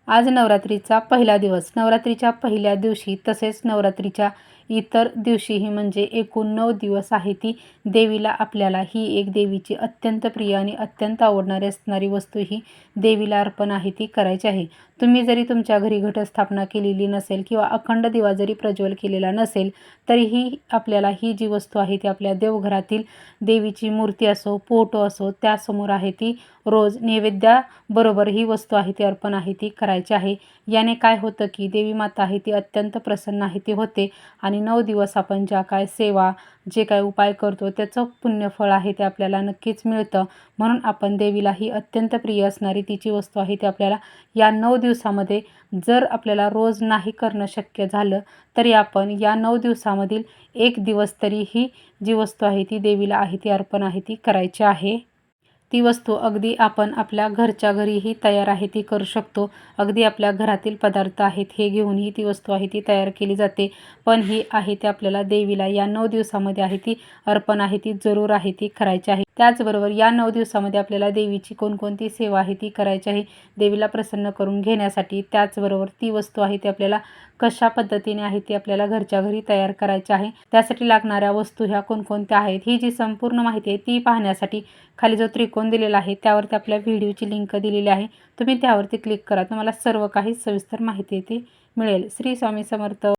आज नवरात्रीचा पहिला दिवस. नवरात्रीच्या पहिल्या दिवशी तसेच नवरात्रीच्या इतर दिवशीही म्हणजे एकूण 9 दिवस आहे ती देवीला आपल्याला ही एक देवीची अत्यंत प्रिय आणि अत्यंत आवडणारी असणारी वस्तू ही देवीला अर्पण आहे ती करायची आहे. तुम्ही जरी तुमच्या घरी घटस्थापना केलेली नसेल किंवा अखंड दिवा जरी प्रज्वल केलेला नसेल तरीही आपल्याला ही जी वस्तू आहे ती आपल्या देवघरातील देवीची मूर्ती असो, फोटो असो त्यासमोर आहे ती रोज नैवेद्याबरोबर ही वस्तू आहे ती अर्पण आहे ती करायची आहे. याने काय होतं की देवी माता आहे ती अत्यंत प्रसन्न आहे ती होते आणि 9 दिवस आपण ज्या काय सेवा जे काय उपाय करतो त्याचं पुण्यफळ आहे ते आपल्याला नक्कीच मिळतं. म्हणून आपण देवीला ही अत्यंत प्रिय असणारी तिची वस्तू आहे ती आपल्याला या 9 दिवसामध्ये जर आपल्याला रोज नाही करणं शक्य झालं तरी आपण या 9 दिवसामधील एक दिवस तरी ही जी वस्तू आहे ती देवीला आहे ती अर्पण आहे ती करायची आहे. ती वस्तू अगदी आपण आपल्या घरच्या घरीही तयार आहे ती करू शकतो. अगदी आपल्या घरातील पदार्थ आहेत हे घेऊनही ती वस्तू आहे ती तयार केली जाते. पण ही आहे ती आपल्याला देवीला या 9 दिवसामध्ये आहे ती अर्पण आहे ती जरूर आहे ती करायची आहे. त्याचबरोबर या 9 दिवसामध्ये आपल्याला देवीची कोणकोणती सेवा आहे ती करायची आहे देवीला प्रसन्न करून घेण्यासाठी. त्याचबरोबर ती वस्तू आहे ती आपल्याला कशा पद्धतीने आहे ती आपल्याला घरच्या घरी तयार करायची आहे. त्यासाठी लागणाऱ्या वस्तू ह्या कोणकोणत्या आहेत ही जी संपूर्ण माहिती आहे ती पाहण्यासाठी खाली जो त्रिकोण दिलेला आहे त्यावरती आपल्या व्हिडिओची लिंक दिलेली आहे. तुम्ही त्यावरती क्लिक करा. तुम्हाला सर्व काही सविस्तर माहिती ती मिळेल. श्री स्वामी समर्थ.